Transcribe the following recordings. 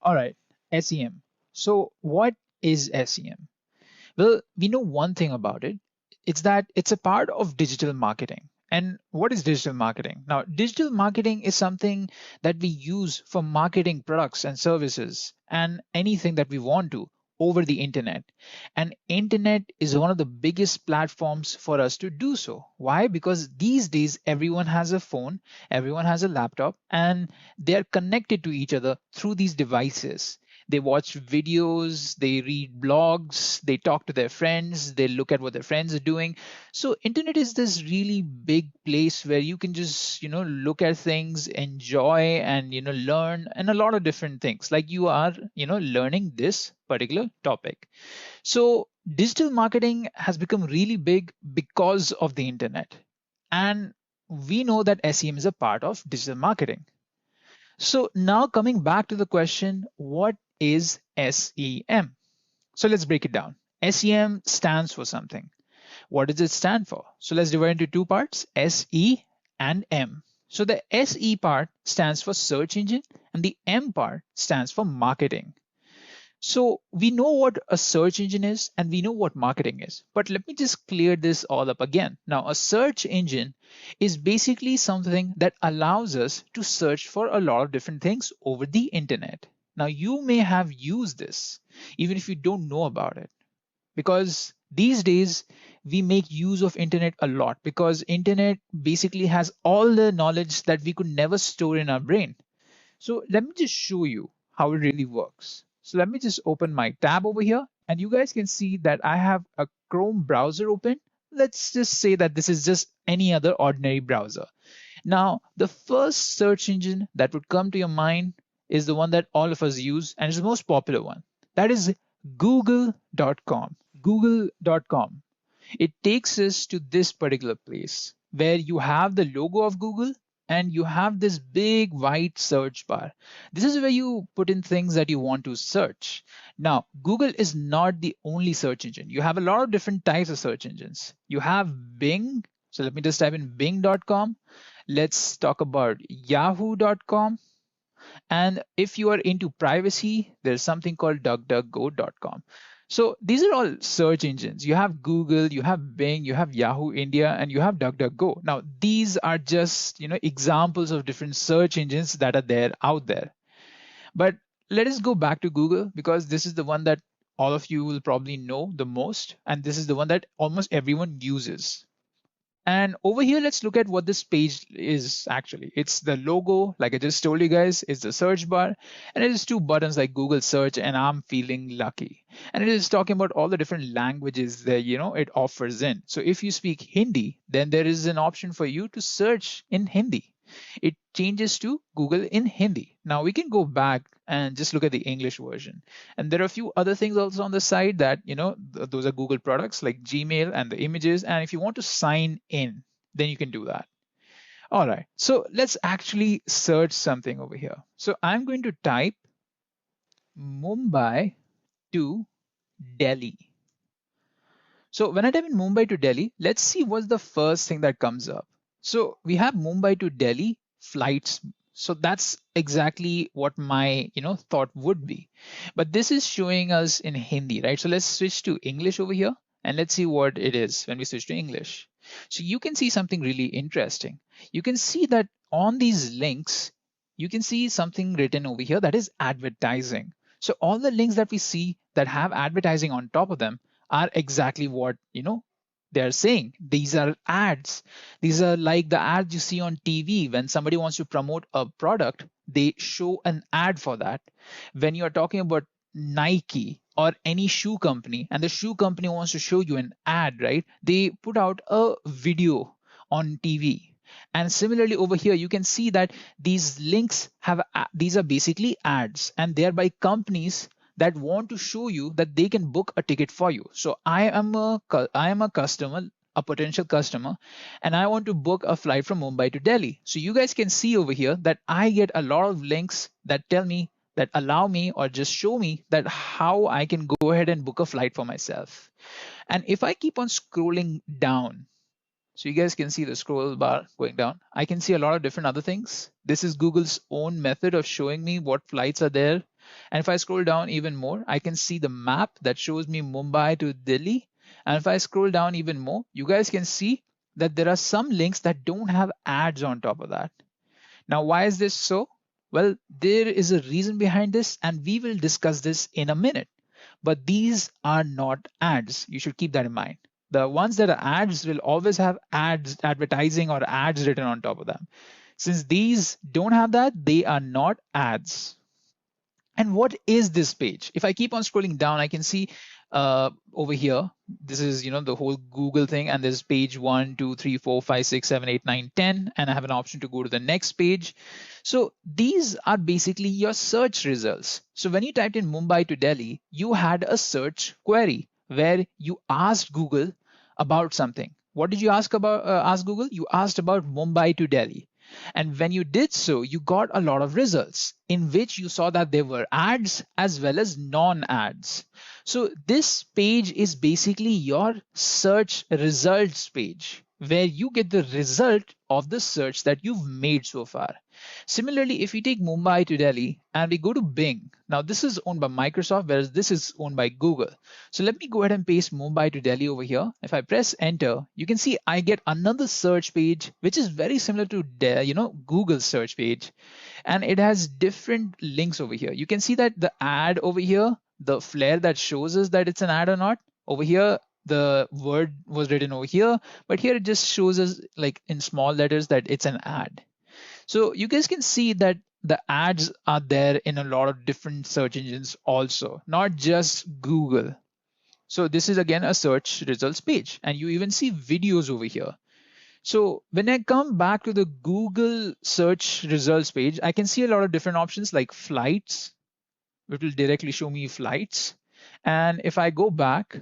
All right, SEM. So what is SEM? Well, we know one thing about it. It's that it's a part of digital marketing. And what is digital marketing? Now, digital marketing is something that we use for marketing products and services and anything that we want to over the internet. And internet is one of the biggest platforms for us to do so. Why? Because these days everyone has a phone, everyone has a laptop, and they're connected to each other through these devices. They watch videos, they read blogs, they talk to their friends, they look at what their friends are doing. So internet is this really big place where you can just, look at things, enjoy, and learn, and a lot of different things, like you are, learning this particular topic. So digital marketing has become really big because of the internet. And we know that SEM is a part of digital marketing. So now coming back to the question, what is SEM? So let's break it down. SEM stands for something. What does it stand for? So let's divide into two parts, SE and M. So the SE part stands for search engine and the M part stands for marketing. So we know what a search engine is and we know what marketing is. But let me just clear this all up again. Now, a search engine is basically something that allows us to search for a lot of different things over the internet. Now, you may have used this even if you don't know about it, because these days we make use of internet a lot because internet basically has all the knowledge that we could never store in our brain. So let me just show you how it really works. So let me just open my tab over here and you guys can see that I have a Chrome browser open. Let's just say that this is just any other ordinary browser. Now, the first search engine that would come to your mind is the one that all of us use and is the most popular one. That is google.com. Google.com. It takes us to this particular place where you have the logo of Google and you have this big white search bar. This is where you put in things that you want to search. Now, Google is not the only search engine. You have a lot of different types of search engines. You have Bing. So let me just type in bing.com. Let's talk about yahoo.com. And if you are into privacy, there's something called duckduckgo.com. So these are all search engines. You have Google, you have Bing, you have Yahoo India, and you have DuckDuckGo. Now, these are just examples of different search engines that are there out there. But let us go back to Google because this is the one that all of you will probably know the most, and this is the one that almost everyone uses. And over here, let's look at what this page is actually. It's the logo, like I just told you guys, it's the search bar, and it is two buttons like Google search and I'm feeling lucky. And it is talking about all the different languages that it offers in. So if you speak Hindi, then there is an option for you to search in Hindi. It changes to Google in Hindi. Now we can go back and just look at the English version. And there are a few other things also on the side that, those are Google products like Gmail and the images. And if you want to sign in, then you can do that. All right, so let's actually search something over here. So I'm going to type Mumbai to Delhi. So when I type in Mumbai to Delhi, let's see what's the first thing that comes up. So we have Mumbai to Delhi flights. So that's exactly what my thought would be. But this is showing us in Hindi, right? So let's switch to English over here and let's see what it is when we switch to English. So you can see something really interesting. You can see that on these links, you can see something written over here that is advertising. So all the links that we see that have advertising on top of them are exactly what they're saying. These are ads. These are like the ads you see on TV when somebody wants to promote a product, they show an ad for that. When you're talking about Nike or any shoe company and the shoe company wants to show you an ad, right, they put out a video on TV. And similarly over here, you can see that these links these are basically ads and they are by companies that want to show you that they can book a ticket for you. So I am a customer, a potential customer, and I want to book a flight from Mumbai to Delhi. So you guys can see over here that I get a lot of links that tell me, that allow me or just show me that how I can go ahead and book a flight for myself. And if I keep on scrolling down, so you guys can see the scroll bar going down, I can see a lot of different other things. This is Google's own method of showing me what flights are there. And if I scroll down even more, I can see the map that shows me Mumbai to Delhi. And if I scroll down even more, you guys can see that there are some links that don't have ads on top of that. Now, why is this so? Well, there is a reason behind this, and we will discuss this in a minute. But these are not ads. You should keep that in mind. The ones that are ads will always have ads, advertising, or ads written on top of them. Since these don't have that, they are not ads. And what is this page? If I keep on scrolling down, I can see over here, this is, the whole Google thing, and there's page 1, 2, 3, 4, 5, 6, 7, 8, 9, 10, and I have an option to go to the next page. So these are basically your search results. So when you typed in Mumbai to Delhi, you had a search query where you asked Google about something. What did you ask Google? You asked about Mumbai to Delhi. And when you did so, you got a lot of results in which you saw that there were ads as well as non-ads. So this page is basically your search results page where you get the result of the search that you've made so far. Similarly, if we take Mumbai to Delhi and we go to Bing, now this is owned by Microsoft, whereas this is owned by Google. So let me go ahead and paste Mumbai to Delhi over here. If I press enter, you can see I get another search page, which is very similar to Google's search page. And it has different links over here. You can see that the ad over here, the flare that shows us that it's an ad or not. Over here, the word was written over here, but here it just shows us like in small letters that it's an ad. So you guys can see that the ads are there in a lot of different search engines also, not just Google. So this is again a search results page, and you even see videos over here. So when I come back to the Google search results page, I can see a lot of different options like flights, which will directly show me flights. And if I go back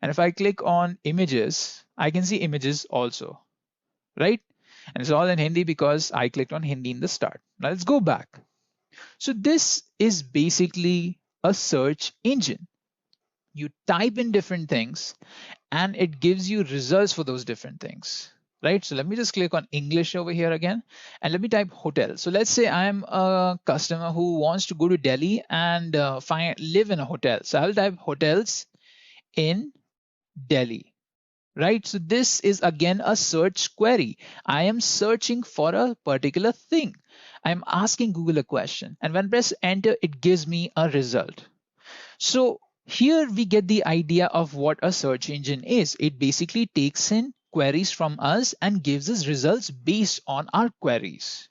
and if I click on images, I can see images also, right? And it's all in Hindi because I clicked on Hindi in the start. Now let's go back. So this is basically a search engine. You type in different things and it gives you results for those different things, right? So let me just click on English over here again and let me type hotel. So let's say I'm a customer who wants to go to Delhi and live in a hotel. So I'll type hotels in Delhi. Right? So this is again a search query. I am searching for a particular thing. I'm asking Google a question, and when I press enter, it gives me a result. So here we get the idea of what a search engine is. It basically takes in queries from us and gives us results based on our queries.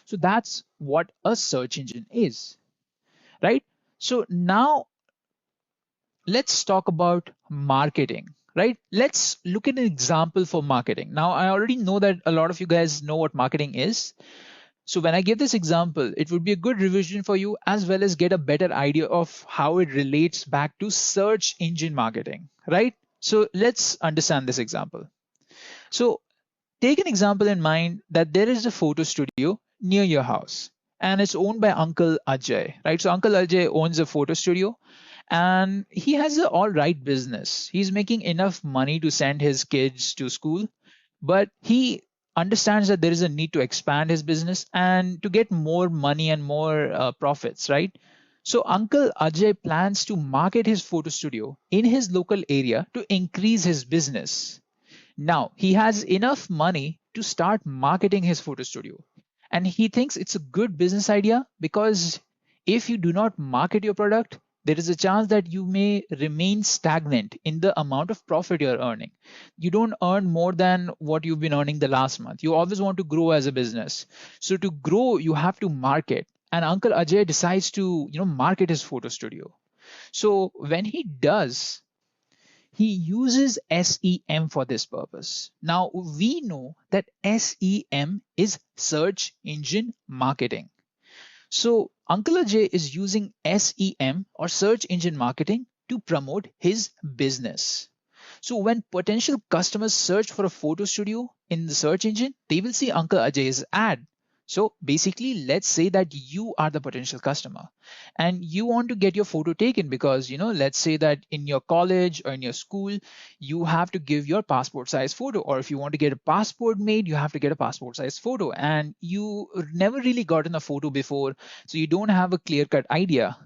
So that's what a search engine is, right? So now let's talk about marketing. Right? Let's look at an example for marketing. Now, I already know that a lot of you guys know what marketing is. So when I give this example, it would be a good revision for you as well as get a better idea of how it relates back to search engine marketing, right? So let's understand this example. So take an example in mind that there is a photo studio near your house and it's owned by Uncle Ajay, right? So Uncle Ajay owns a photo studio and he has an all right business. He's making enough money to send his kids to school, but he understands that there is a need to expand his business and to get more money and more profits, right? So Uncle Ajay plans to market his photo studio in his local area to increase his business. Now he has enough money to start marketing his photo studio, and he thinks it's a good business idea because if you do not market your product, there is a chance that you may remain stagnant in the amount of profit you're earning. You don't earn more than what you've been earning the last month. You always want to grow as a business. So to grow, you have to market. And Uncle Ajay decides to, market his photo studio. So when he does, he uses SEM for this purpose. Now we know that SEM is search engine marketing. So Uncle Ajay is using SEM or search engine marketing to promote his business. So when potential customers search for a photo studio in the search engine, they will see Uncle Ajay's ad. So basically, let's say that you are the potential customer and you want to get your photo taken because, let's say that in your college or in your school, you have to give your passport size photo. Or if you want to get a passport made, you have to get a passport size photo. And you never really gotten a photo before, so you don't have a clear cut idea.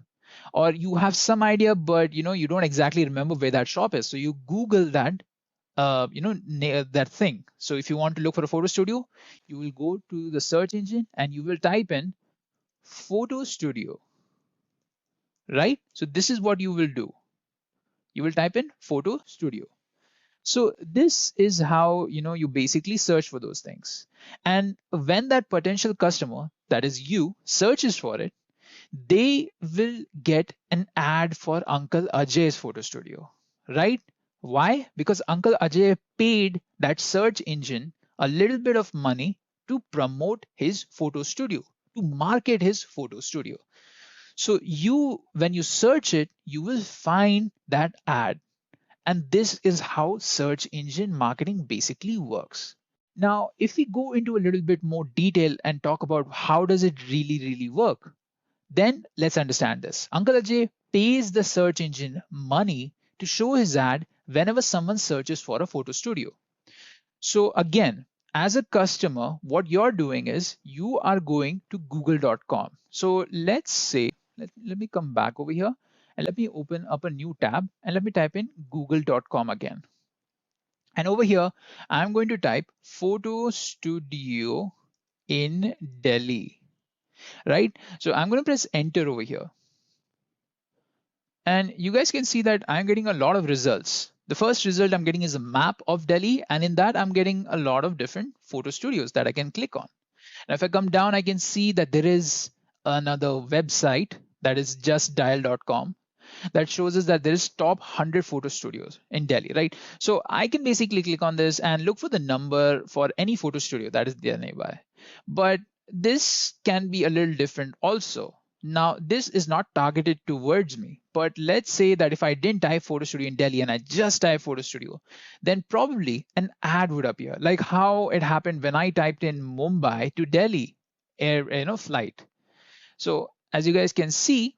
Or you have some idea, but you don't exactly remember where that shop is. So you Google that that thing. So if you want to look for a photo studio, you will go to the search engine and you will type in photo studio, right? So this is what you will do. You will type in photo studio. So this is how you basically search for those things. And when that potential customer, that is you, searches for it, they will get an ad for Uncle Ajay's photo studio, right? Why? Because Uncle Ajay paid that search engine a little bit of money to promote his photo studio, to market his photo studio. So when you search it, you will find that ad. And this is how search engine marketing basically works. Now, if we go into a little bit more detail and talk about how does it really, really work, then let's understand this. Uncle Ajay pays the search engine money to show his ad whenever someone searches for a photo studio. So again, as a customer, what you're doing is you are going to google.com. So let's say, let me come back over here and let me open up a new tab and let me type in google.com again. And over here, I'm going to type photo studio in Delhi, right? So I'm going to press enter over here. And you guys can see that I'm getting a lot of results. The first result I'm getting is a map of Delhi, and in that I'm getting a lot of different photo studios that I can click on. And if I come down, I can see that there is another website that is justdial.com that shows us that there is top 100 photo studios in Delhi, right? So I can basically click on this and look for the number for any photo studio that is there nearby. But this can be a little different also. Now, this is not targeted towards me, but let's say that if I didn't type photo studio in Delhi and I just type photo studio, then probably an ad would appear, like how it happened when I typed in Mumbai to Delhi flight. So as you guys can see,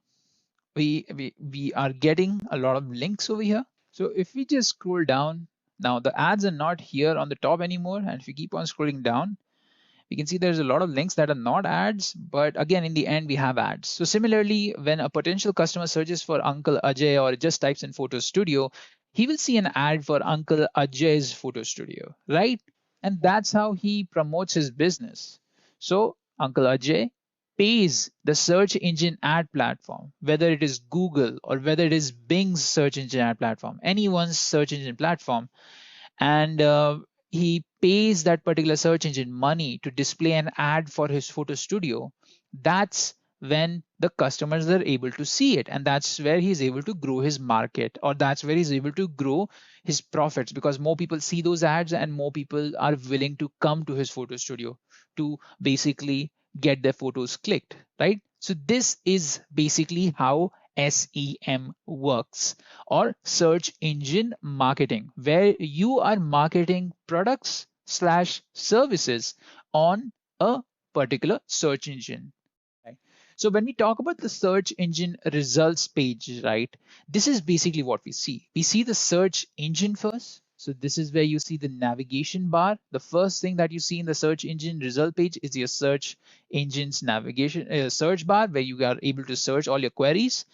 we are getting a lot of links over here. So if we just scroll down, now the ads are not here on the top anymore. And if we keep on scrolling down, we can see there's a lot of links that are not ads, but again, in the end, we have ads. So similarly, when a potential customer searches for Uncle Ajay or just types in photo studio, he will see an ad for Uncle Ajay's photo studio, right? And that's how he promotes his business. So Uncle Ajay pays the search engine ad platform, whether it is Google or whether it is Bing's search engine ad platform, anyone's search engine platform, and he pays that particular search engine money to display an ad for his photo studio. That's when the customers are able to see it, and that's where he's able to grow his market, or that's where he's able to grow his profits, because more people see those ads and more people are willing to come to his photo studio to basically get their photos clicked, right? So this is basically how SEM works, or search engine marketing, where you are marketing products slash services on a particular search engine. Right? So when we talk about the search engine results page, right, this is basically what we see. We see the search engine first. So this is where you see the navigation bar. The first thing that you see in the search engine result page is your search engine's navigation search bar, where you are able to search all your queries.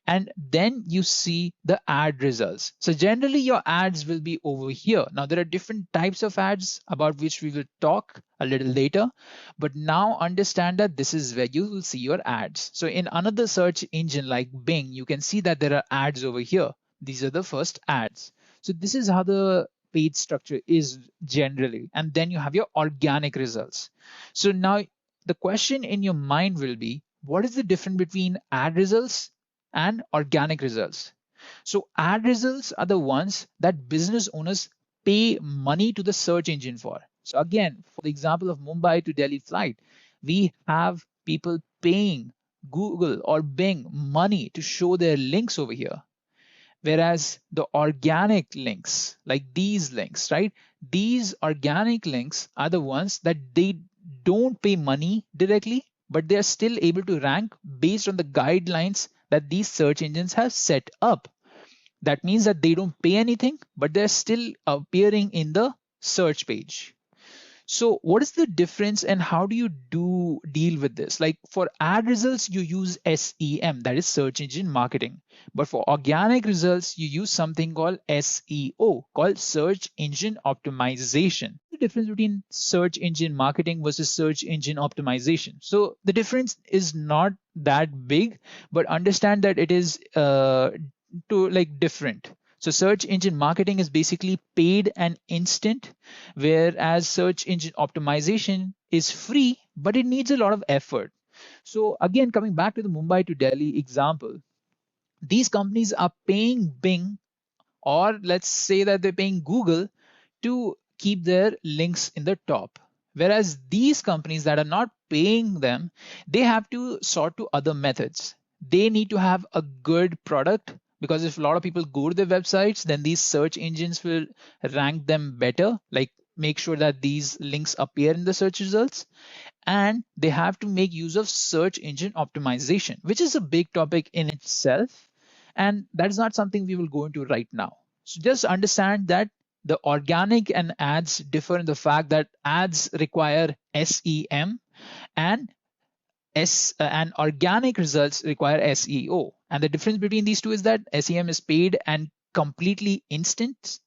And then you see the ad results. So generally your ads will be over here. Now there are different types of ads about which we will talk a little later, but now understand that this is where you will see your ads. So in another search engine like Bing, you can see that there are ads over here. These are the first ads. So this is how the page structure is generally. And then you have your organic results. So now the question in your mind will be, what is the difference between ad results and organic results? So ad results are the ones that business owners pay money to the search engine for. So again, for the example of Mumbai to Delhi flight, we have people paying Google or Bing money to show their links over here. Whereas the organic links, like these links, right? These organic links are the ones that they don't pay money directly, but they are still able to rank based on the guidelines that these search engines have set up. That means that they don't pay anything, but they're still appearing in the search page. So what is the difference and how do you deal with this? Like for ad results, you use SEM, that is search engine marketing. But for organic results, you use something called SEO, called search engine optimization. The difference between search engine marketing versus search engine optimization. So the difference is not that big, but understand that it is to like different. So search engine marketing is basically paid and instant, whereas search engine optimization is free, but it needs a lot of effort. So again, coming back to the Mumbai to Delhi example, these companies are paying Bing, or let's say that they're paying Google to keep their links in the top. Whereas these companies that are not paying them, they have to sort to other methods. They need to have a good product, because if a lot of people go to their websites, then these search engines will rank them better, like make sure that these links appear in the search results. And they have to make use of search engine optimization, which is a big topic in itself. And that is not something we will go into right now. So just understand that the organic and ads differ in the fact that ads require SEM, and and organic results require SEO. And the difference between these two is that SEM is paid and completely instant,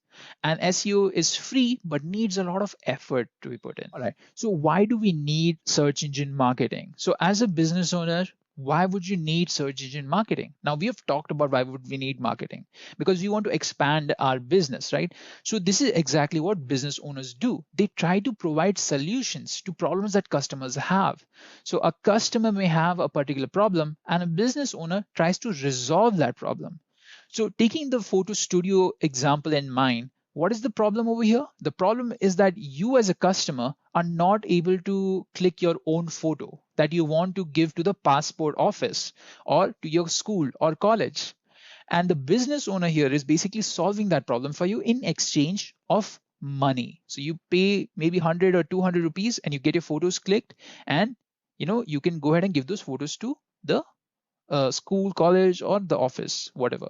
and SEO is free but needs a lot of effort to be put in. All right. So why do we need search engine marketing? So as a business owner, why would you need search engine marketing? Now we have talked about why would we need marketing, because we want to expand our business, right? So this is exactly what business owners do. They try to provide solutions to problems that customers have. So a customer may have a particular problem and a business owner tries to resolve that problem. So taking the photo studio example in mind, what is the problem over here? The problem is that you as a customer are not able to click your own photo that you want to give to the passport office or to your school or college. And the business owner here is basically solving that problem for you in exchange of money. So you pay maybe 100 or 200 rupees and you get your photos clicked, and you can go ahead and give those photos to the school, college, or the office, whatever.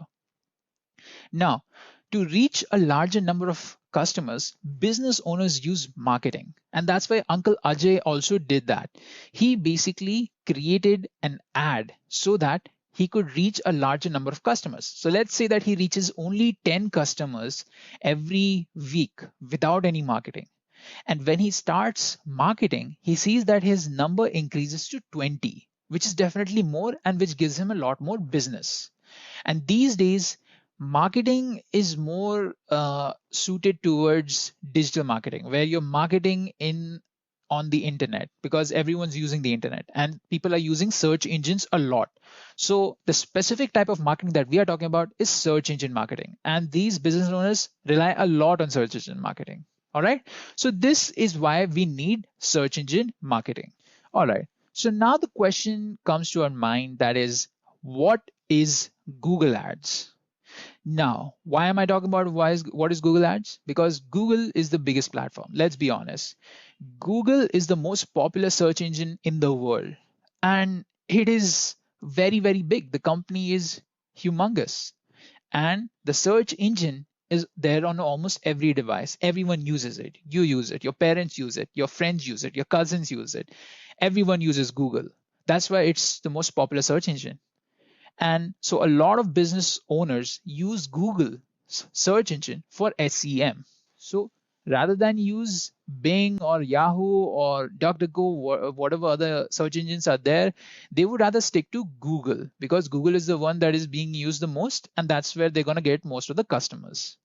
Now, to reach a larger number of customers, business owners use marketing. And that's why Uncle Ajay also did that. He basically created an ad so that he could reach a larger number of customers. So let's say that he reaches only 10 customers every week without any marketing. And when he starts marketing, he sees that his number increases to 20, which is definitely more and which gives him a lot more business. And these days, marketing is more suited towards digital marketing, where you're marketing in on the internet, because everyone's using the internet and people are using search engines a lot. So the specific type of marketing that we are talking about is search engine marketing, and these business owners rely a lot on search engine marketing. All right, so this is why we need search engine marketing. All right, so now the question comes to our mind, that is, what is Google Ads? Now, why am I talking about what is Google Ads? Because Google is the biggest platform. Let's be honest. Google is the most popular search engine in the world, and it is very, very big. The company is humongous, and the search engine is there on almost every device. Everyone uses it. You use it. Your parents use it. Your friends use it. Your cousins use it. Everyone uses Google. That's why it's the most popular search engine. And so a lot of business owners use Google search engine for SEM. So rather than use Bing or Yahoo or DuckDuckGo, whatever other search engines are there, they would rather stick to Google, because Google is the one that is being used the most, and that's where they're going to get most of the customers.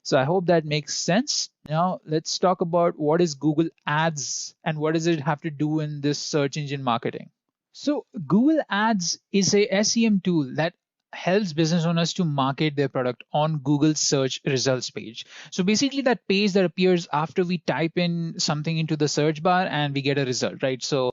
So I hope that makes sense. Now let's talk about what is Google Ads and what does it have to do in this search engine marketing. So Google Ads is a SEM tool that helps business owners to market their product on Google search results page. So basically that page that appears after we type in something into the search bar and we get a result, right? So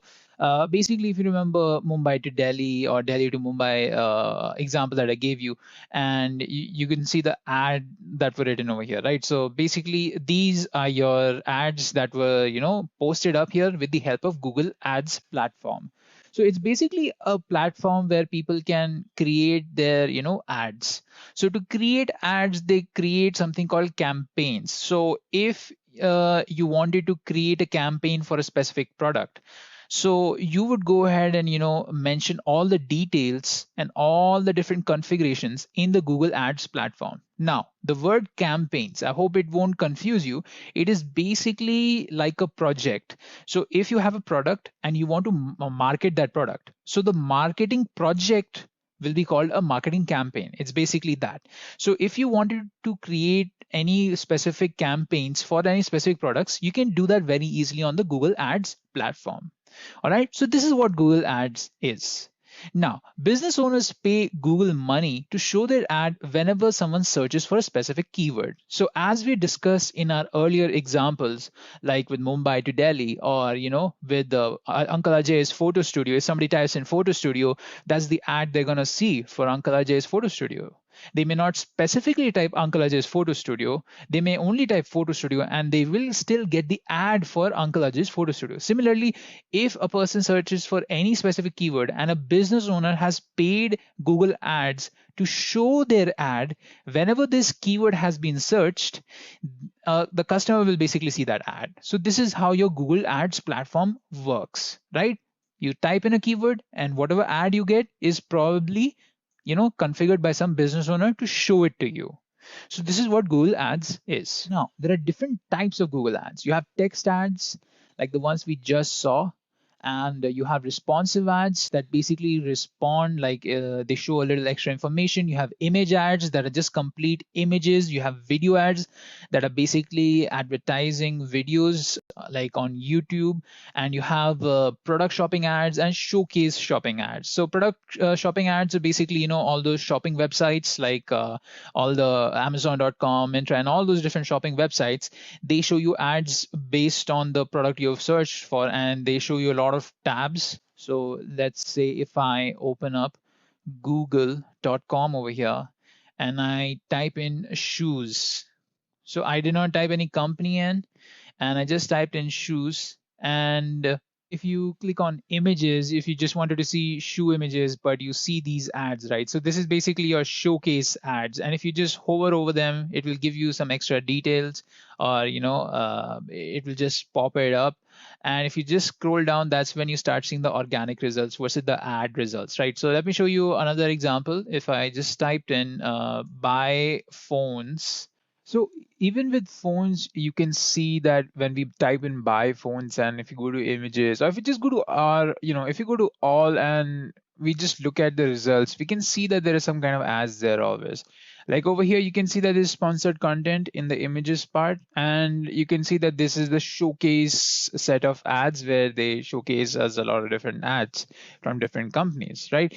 Basically, if you remember Mumbai to Delhi or Delhi to Mumbai example that I gave you, and you can see the ad that were written over here, right? So basically, these are your ads that were, posted up here with the help of Google Ads platform. So it's basically a platform where people can create their, ads. So to create ads, they create something called campaigns. So if you wanted to create a campaign for a specific product, so you would go ahead and mention all the details and all the different configurations in the Google Ads platform. Now, the word campaigns, I hope it won't confuse you. It is basically like a project. So if you have a product and you want to market that product, so the marketing project will be called a marketing campaign. It's basically that. So if you wanted to create any specific campaigns for any specific products, you can do that very easily on the Google Ads platform. All right. So this is what Google Ads is. Now, business owners pay Google money to show their ad whenever someone searches for a specific keyword. So as we discussed in our earlier examples, like with Mumbai to Delhi, or with Uncle Ajay's photo studio, if somebody types in photo studio, that's the ad they're gonna see for Uncle Ajay's photo studio. They may not specifically type Uncle Ajay's photo studio. They may only type photo studio and they will still get the ad for Uncle Ajay's photo studio. Similarly, if a person searches for any specific keyword and a business owner has paid Google Ads to show their ad whenever this keyword has been searched, the customer will basically see that ad. So this is how your Google Ads platform works, right? You type in a keyword and whatever ad you get is probably configured by some business owner to show it to you. So this is what Google Ads is. Now, there are different types of Google Ads. You have text ads, like the ones we just saw, and you have responsive ads that basically respond, like they show a little extra information. You have image ads that are just complete images. You have video ads that are basically advertising videos, like on YouTube. And you have product shopping ads and showcase shopping ads. So product shopping ads are basically all those shopping websites, like all the Amazon.com, Myntra, and all those different shopping websites. They show you ads based on the product you've searched for, and they show you a lot of tabs. So let's say if I open up google.com over here and I type in shoes. So I did not type any company in, and I just typed in shoes. And if you click on images, if you just wanted to see shoe images, but you see these ads, right? So this is basically your showcase ads. And if you just hover over them, it will give you some extra details, or, it will just pop it up. And if you just scroll down, that's when you start seeing the organic results versus the ad results, right? So let me show you another example. If I just typed in buy phones, so even with phones, you can see that when we type in buy phones, and if you go to images, or if you just go to our, if you go to all and we just look at the results, we can see that there is some kind of ads there always. Like over here, you can see that there's sponsored content in the images part, and you can see that this is the showcase set of ads where they showcase us a lot of different ads from different companies, right?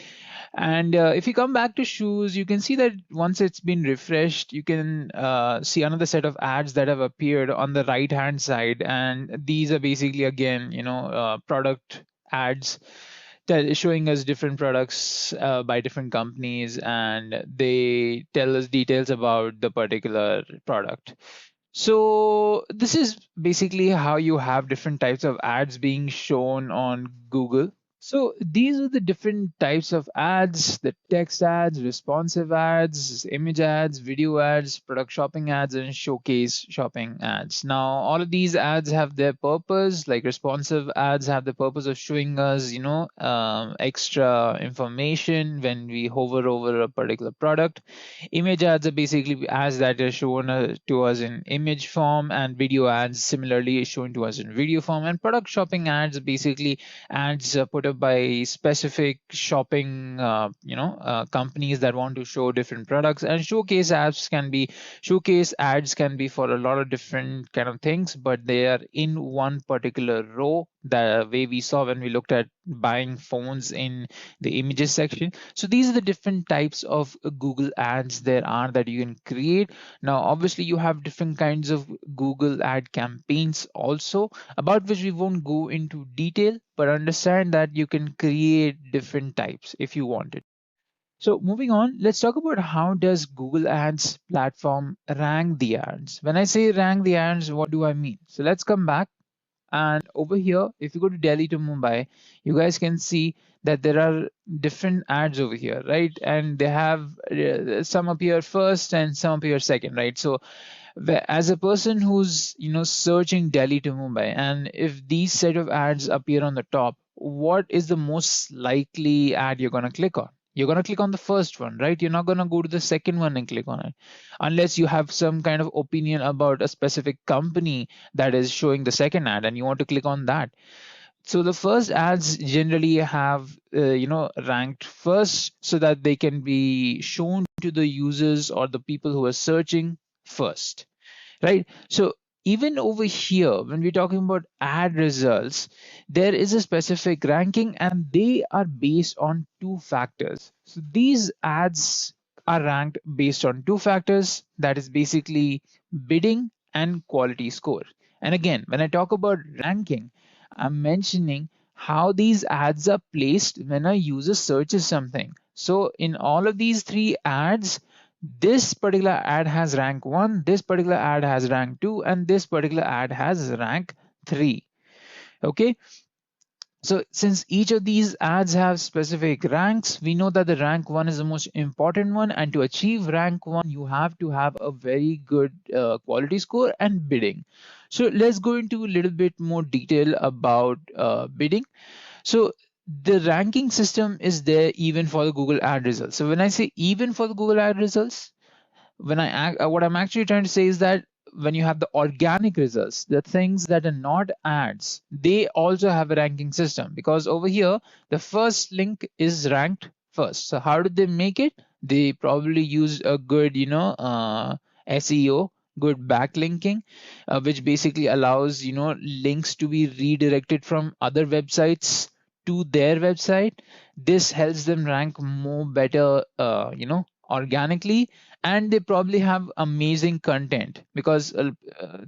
And if you come back to shoes, you can see that once it's been refreshed, you can see another set of ads that have appeared on the right hand side. And these are basically, again, product ads showing us different products by different companies, and they tell us details about the particular product. So this is basically how you have different types of ads being shown on Google. So these are the different types of ads: the text ads, responsive ads, image ads, video ads, product shopping ads, and showcase shopping ads. Now, all of these ads have their purpose. Like responsive ads have the purpose of showing us, extra information when we hover over a particular product. Image ads are basically ads that are shown to us in image form, and video ads similarly is shown to us in video form. And product shopping ads are basically ads put up by specific shopping companies that want to show different products. And showcase ads can be for a lot of different kind of things, but they are in one particular row the way we saw when we looked at buying phones in the images section. So these are the different types of Google ads there are that you can create. Now, obviously, you have different kinds of Google ad campaigns also, about which we won't go into detail, but understand that you can create different types if you want it. So moving on, let's talk about how does Google Ads platform rank the ads. When I say rank the ads, what do I mean? So let's come back, and over here, if you go to Delhi to Mumbai, you guys can see that there are different ads over here, right? And they have some appear first and some appear second, right? So as a person who's searching Delhi to Mumbai, and if these set of ads appear on the top, what is the most likely ad you're going to click on? You're going to click on the first one, right? You're not going to go to the second one and click on it unless you have some kind of opinion about a specific company that is showing the second ad and you want to click on that. So the first ads generally have ranked first so that they can be shown to the users or the people who are searching first, right? So even over here, when we're talking about ad results, there is a specific ranking and they are based on two factors. So these ads are ranked based on two factors, that is basically bidding and quality score. And again, when I talk about ranking, I'm mentioning how these ads are placed when a user searches something. So in all of these three ads, this particular ad has rank 1, this particular ad has rank 2, and this particular ad has rank 3. Okay, so since each of these ads have specific ranks, we know that the rank 1 is the most important one, and to achieve rank 1 you have to have a very good quality score and bidding. So let's go into a little bit more detail about bidding. So the ranking system is there even for the Google ad results. So when I say even for the Google ad results, what I'm actually trying to say is that when you have the organic results, the things that are not ads, they also have a ranking system, because over here the first link is ranked first. So how did they make it? They probably used a good SEO, good backlinking, which basically allows links to be redirected from other websites to their website. This helps them rank more better organically, and they probably have amazing content, because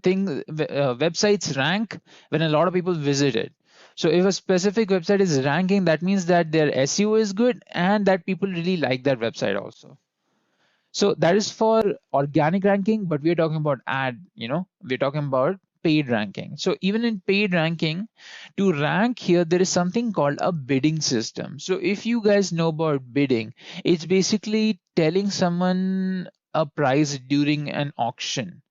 websites rank when a lot of people visit it. So if a specific website is ranking, that means that their SEO is good and that people really like that website also. So that is for organic ranking, but we're talking about we're talking about paid ranking. So even in paid ranking, to rank here, there is something called a bidding system. So if you guys know about bidding, it's basically telling someone a price during an auction.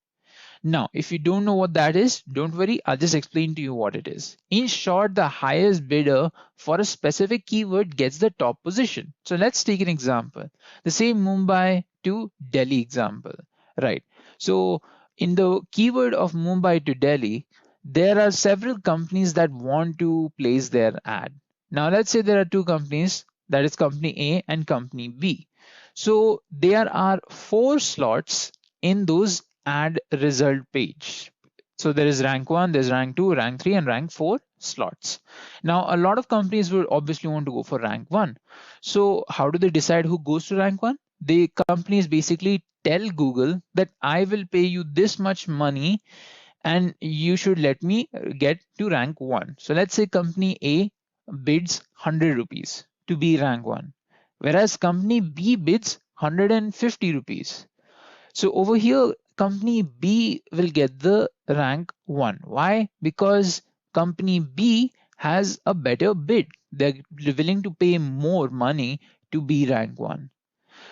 Now, if you don't know what that is, don't worry, I'll just explain to you what it is. In short, the highest bidder for a specific keyword gets the top position. So let's take an example. The same Mumbai to Delhi example, right? So in the keyword of Mumbai to Delhi, there are several companies that want to place their ad. Now let's say there are two companies, that is company A and company B. So there are 4 slots in those ad result page. So there is rank 1, there's rank 2, rank 3, and rank 4 slots. Now, a lot of companies will obviously want to go for rank 1. So how do they decide who goes to rank 1? The companies basically tell Google that I will pay you this much money and you should let me get to rank 1. So let's say company A bids 100 rupees to be rank 1, whereas company B bids 150 rupees. So over here, company B will get the rank 1. Why? Because company B has a better bid. They're willing to pay more money to be rank 1.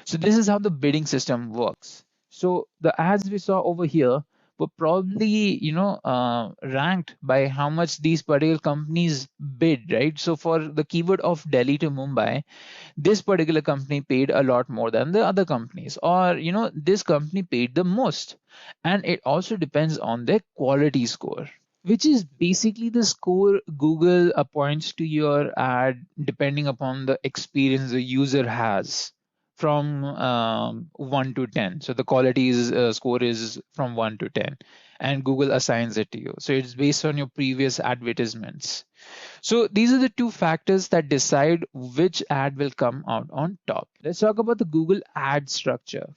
So this is how the bidding system works. So the ads we saw over here were probably ranked by how much these particular companies bid, right? So for the keyword of Delhi to Mumbai, this particular company paid a lot more than the other companies, or this company paid the most. And it also depends on their quality score, which is basically the score Google appoints to your ad depending upon the experience the user has from 1 to 10. So the quality is score is from 1 to 10, and Google assigns it to you. So it's based on your previous advertisements. So these are the two factors that decide which ad will come out on top. Let's talk about the Google ad structure.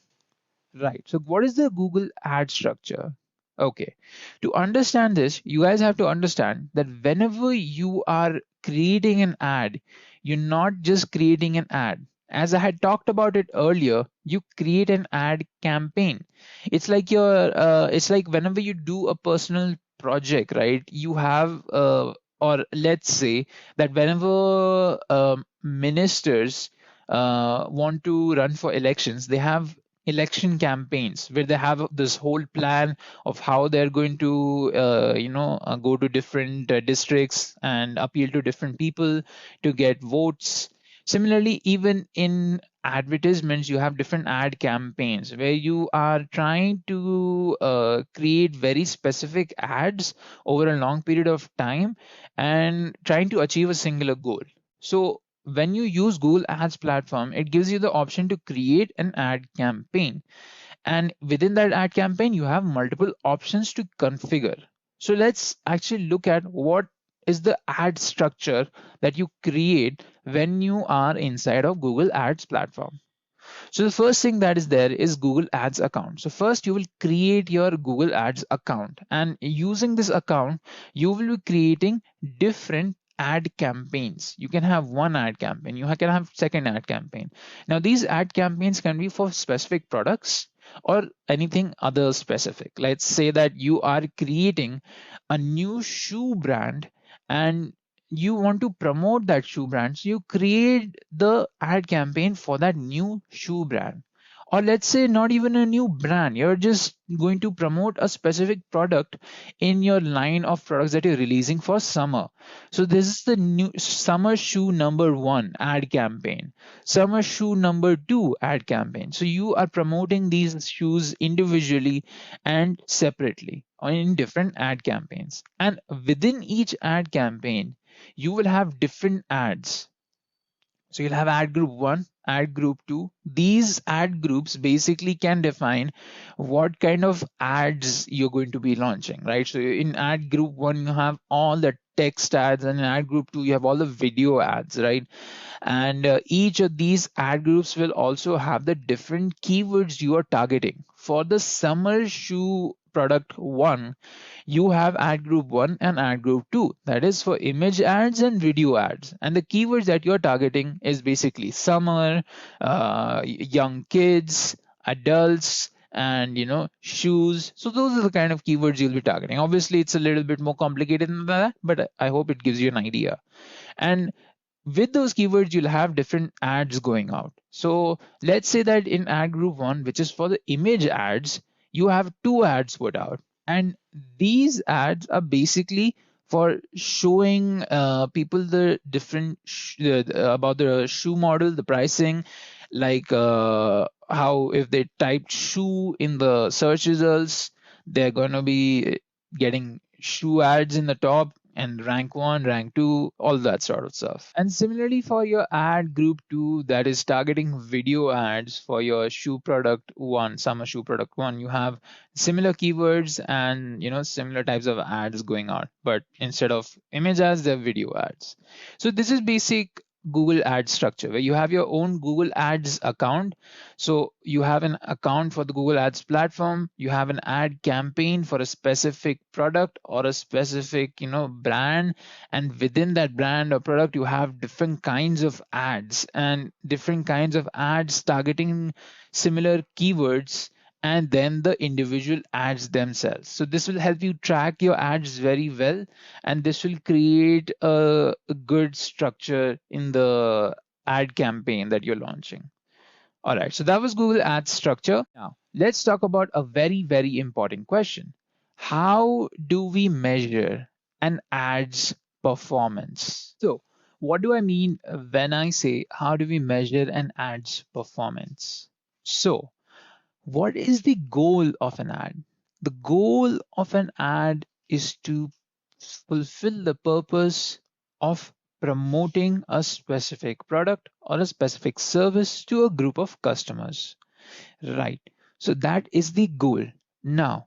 Right. So what is the Google ad structure? Okay. To understand this, you guys have to understand that whenever you are creating an ad, you're not just creating an ad. As I had talked about it earlier, you create an ad campaign. It's like whenever you do a personal project, right? You have or let's say that whenever ministers want to run for elections, they have election campaigns where they have this whole plan of how they're going to go to different districts and appeal to different people to get votes. Similarly, even in advertisements, you have different ad campaigns where you are trying to create very specific ads over a long period of time and trying to achieve a singular goal. So when you use Google Ads platform, it gives you the option to create an ad campaign. And within that ad campaign, you have multiple options to configure. So let's actually look at what is the ad structure that you create when you are inside of Google Ads platform. So the first thing that is there is Google Ads account. So first you will create your Google Ads account, and using this account, you will be creating different ad campaigns. You can have one ad campaign, can have second ad campaign. Now these ad campaigns can be for specific products or anything other specific. Let's say that you are creating a new shoe brand and you want to promote that shoe brand, so you create the ad campaign for that new shoe brand. Or let's say not even a new brand, you're just going to promote a specific product in your line of products that you're releasing for summer. So this is the new summer shoe number 1 ad campaign, summer shoe number 2 ad campaign. So you are promoting these shoes individually and separately or in different ad campaigns, and within each ad campaign you will have different ads. So you'll have ad group 1, ad group 2. These ad groups basically can define what kind of ads you're going to be launching, right? So in ad group 1, you have all the text ads, and in ad group 2, you have all the video ads, right? And each of these ad groups will also have the different keywords you are targeting. For the summer shoe product 1, you have ad group 1 and ad group 2, that is for image ads and video ads, and the keywords that you're targeting is basically summer, young kids, adults, and shoes. So those are the kind of keywords you'll be targeting. Obviously it's a little bit more complicated than that, but I hope it gives you an idea. And with those keywords you'll have different ads going out. So let's say that in ad group 1, which is for the image ads, you have 2 ads put out, and these ads are basically for showing people the different about the shoe model, the pricing, like how if they typed shoe in the search results, they're going to be getting shoe ads in the top and rank 1, rank 2, all that sort of stuff. And similarly for your ad group 2, that is targeting video ads for your shoe product 1, summer shoe product 1, you have similar keywords and similar types of ads going on, but instead of image ads, they're video ads. So this is basic Google Ads structure, where you have your own Google Ads account. So you have an account for the Google Ads platform, you have an ad campaign for a specific product or a specific brand, and within that brand or product you have different kinds of ads and different kinds of ads targeting similar keywords, and then the individual ads themselves. So this will help you track your ads very well, and this will create a good structure in the ad campaign that you're launching. All right, so that was Google Ads structure. Now, let's talk about a very, very important question. How do we measure an ad's performance? So, what do I mean when I say how do we measure an ad's performance? So, what is the goal of an ad? The goal of an ad is to fulfill the purpose of promoting a specific product or a specific service to a group of customers. Right. So that is the goal. Now,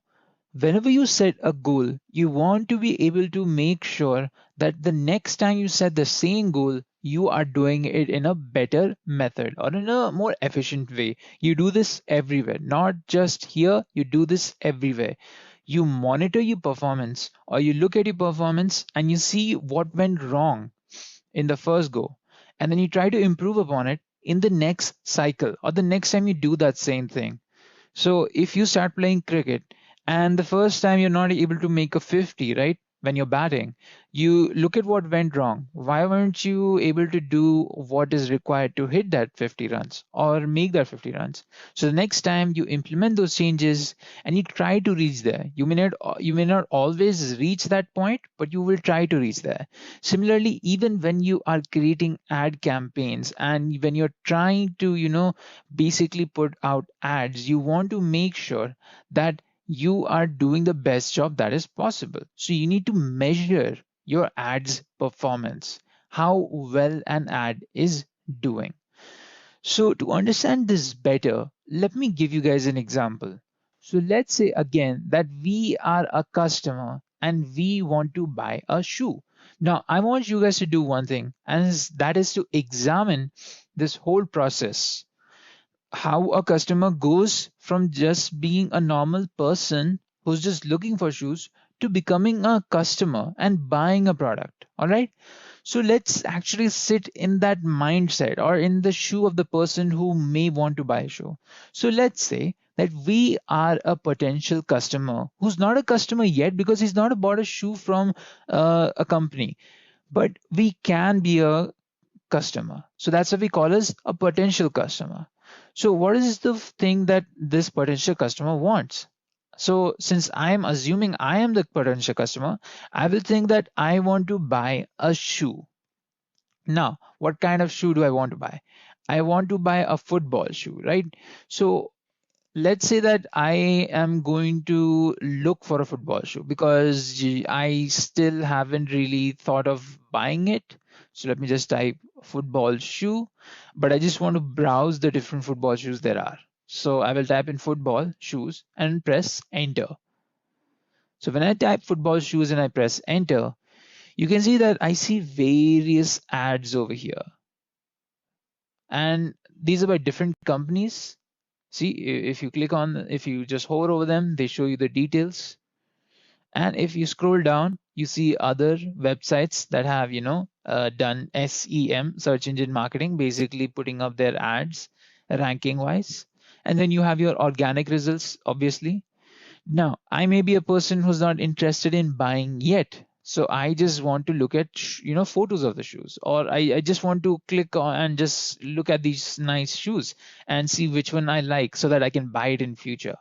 whenever you set a goal, you want to be able to make sure that the next time you set the same goal, you are doing it in a better method or in a more efficient way. You do this everywhere, not just here, you do this everywhere. You monitor your performance or you look at your performance and you see what went wrong in the first go. And then you try to improve upon it in the next cycle or the next time you do that same thing. So if you start playing cricket and the first time you're not able to make a 50, right? When you're batting, you look at what went wrong. Why weren't you able to do what is required to hit that 50 runs or make that 50 runs? So the next time you implement those changes and you try to reach there. You may not always reach that point, but you will try to reach there. Similarly, even when you are creating ad campaigns and when you're trying to, basically put out ads, you want to make sure that you are doing the best job that is possible. So you need to measure your ads performance, how well an ad is doing. So to understand this better, let me give you guys an example. So let's say again that we are a customer and we want to buy a shoe. Now, I want you guys to do one thing, and that is to examine this whole process, how a customer goes from just being a normal person who's just looking for shoes to becoming a customer and buying a product. All right. So let's actually sit in that mindset or in the shoe of the person who may want to buy a shoe. So let's say that we are a potential customer who's not a customer yet because he's not bought a shoe from a company, but we can be a customer. So that's what we call as a potential customer. So what is the thing that this potential customer wants? So since I am assuming I am the potential customer, I will think that I want to buy a shoe. Now, what kind of shoe do I want to buy? I want to buy a football shoe, right? So let's say that I am going to look for a football shoe because I still haven't really thought of buying it. So let me just type football shoe, but I just want to browse the different football shoes there are. So I will type in football shoes and press enter. So when I type football shoes and I press enter, you can see that I see various ads over here. And these are by different companies. See, if you click on, if you just hover over them, they show you the details. And if you scroll down, you see other websites that have, done SEM, search engine marketing, basically putting up their ads ranking wise. And then you have your organic results, obviously. Now, I may be a person who's not interested in buying yet. So I just want to look at, photos of the shoes, or I just want to click on and just look at these nice shoes and see which one I like so that I can buy it in future.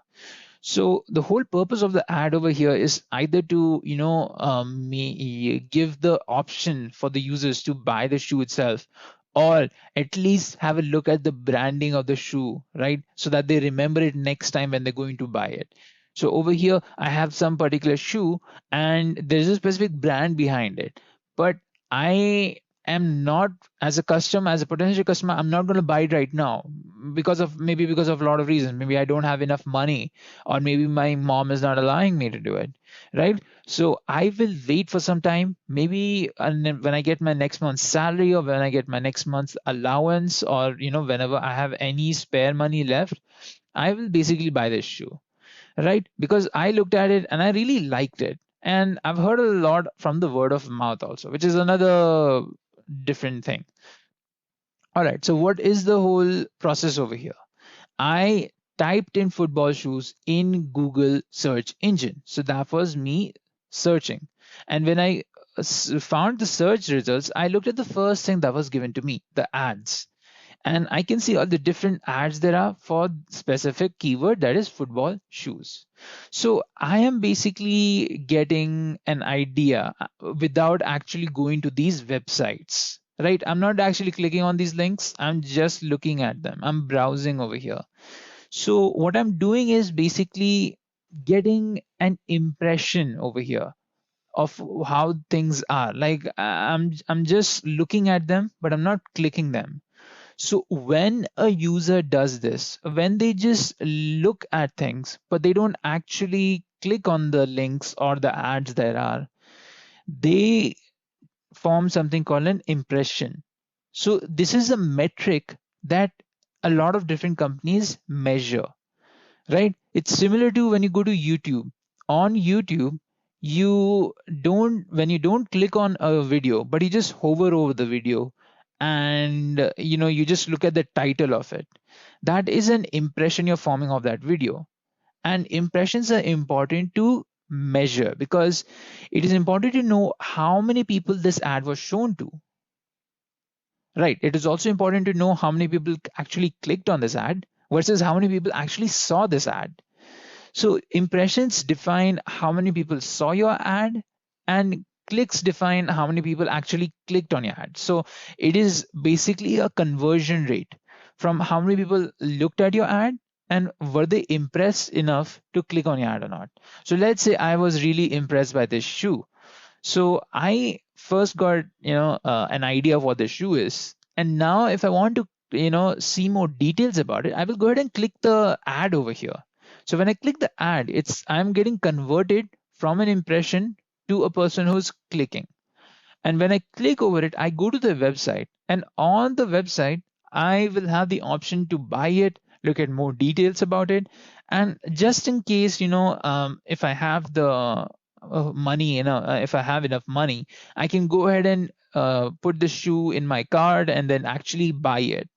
So the whole purpose of the ad over here is either to, give the option for the users to buy the shoe itself, or at least have a look at the branding of the shoe, right? So that they remember it next time when they're going to buy it. So over here, I have some particular shoe and there's a specific brand behind it. But I am not, as a customer, as a potential customer, I'm not going to buy it right now because of a lot of reasons. Maybe I don't have enough money, or maybe my mom is not allowing me to do it, right? So I will wait for some time, maybe, and then when I get my next month's salary or when I get my next month's allowance, or whenever I have any spare money left, I will basically buy this shoe, right? Because I looked at it and I really liked it. And I've heard a lot from the word of mouth also, which is another different thing. All right. So what is the whole process over here? I typed in football shoes in Google search engine. So that was me searching. And when I found the search results, I looked at the first thing that was given to me, the ads. And I can see all the different ads there are for specific keyword, that is football shoes. So I am basically getting an idea without actually going to these websites, right? I'm not actually clicking on these links, I'm just looking at them, I'm browsing over here. So what I'm doing is basically getting an impression over here. of how things are. Like I'm just looking at them, but I'm not clicking them. So when a user does this, when they just look at things, but they don't actually click on the links or the ads there are, they form something called an impression. So this is a metric that a lot of different companies measure, right? It's similar to when you go to YouTube. On YouTube, when you don't click on a video, but you just hover over the video, and you just look at the title of it. That is an impression you're forming of that video. And impressions are important to measure because it is important to know how many people this ad was shown to. Right. It is also important to know how many people actually clicked on this ad versus how many people actually saw this ad. So impressions define how many people saw your ad, and clicks define how many people actually clicked on your ad. So it is basically a conversion rate from how many people looked at your ad and were they impressed enough to click on your ad or not. So let's say I was really impressed by this shoe. So I first got an idea of what the shoe is, and now if I want to see more details about it, I will go ahead and click the ad over here. So when I click the ad, I'm getting converted from an impression to a person who's clicking. And when I click over it, I go to the website, and on the website I will have the option to buy it, look at more details about it, and just in case if I have the money, if I have enough money, I can go ahead and put the shoe in my card and then actually buy it,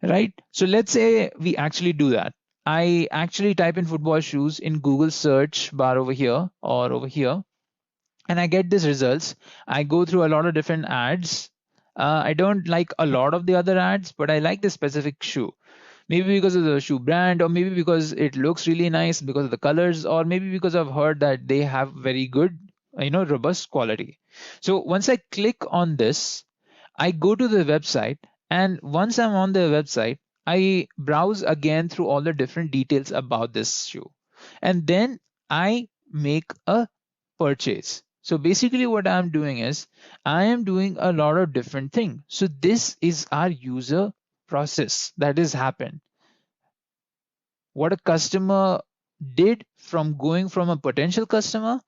right? So let's say we actually do that. I actually type in football shoes in Google search bar over here or over here, and I get these results. I go through a lot of different ads. I don't like a lot of the other ads, but I like this specific shoe. Maybe because of the shoe brand, or maybe because it looks really nice because of the colors, or maybe because I've heard that they have very good, robust quality. So once I click on this, I go to the website, and once I'm on the website, I browse again through all the different details about this shoe. And then I make a purchase. So basically what I'm doing is I am doing a lot of different things. So this is our user process that has happened. What a customer did from going from a potential customer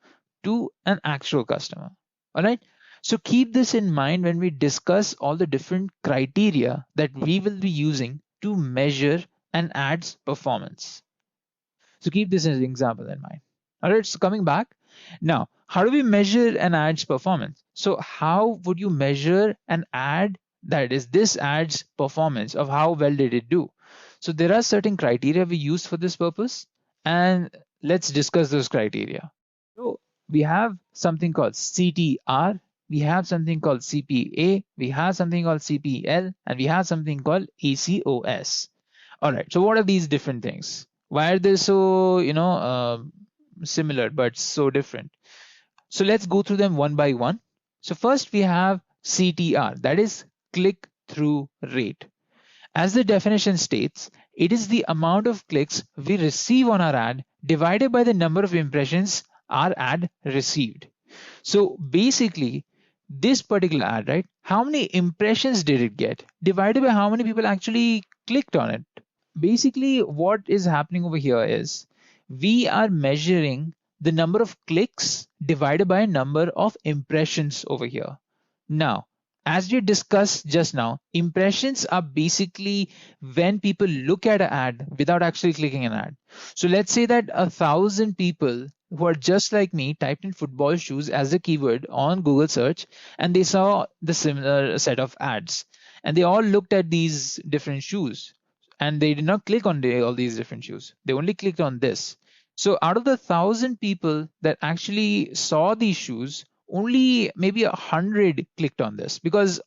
to an actual customer. All right. So keep this in mind when we discuss all the different criteria that we will be using to measure an ad's performance. So keep this as an example in mind. All right, so coming back. Now, how do we measure an ad's performance? So how would you measure an ad, that is this ad's performance, of how well did it do? So there are certain criteria we use for this purpose, and let's discuss those criteria. So we have something called CTR, we have something called CPA, we have something called CPL, and we have something called ACOS. All right, so what are these different things? Why are they so similar but so different? So let's go through them one by one. So first we have CTR, that is click through rate. As the definition states, it is the amount of clicks we receive on our ad divided by the number of impressions our ad received. So basically, this particular ad, right, how many impressions did it get divided by how many people actually clicked on it. Basically, what is happening over here is we are measuring the number of clicks divided by number of impressions over here. Now, as we discussed just now, impressions are basically when people look at an ad without actually clicking an ad. So let's say that 1,000 people who are just like me typed in football shoes as a keyword on Google search, and they saw the similar set of ads, and they all looked at these different shoes, and they did not click on all these different shoes. They only clicked on this. So out of the 1,000 people that actually saw these shoes, only maybe 100 clicked on this, because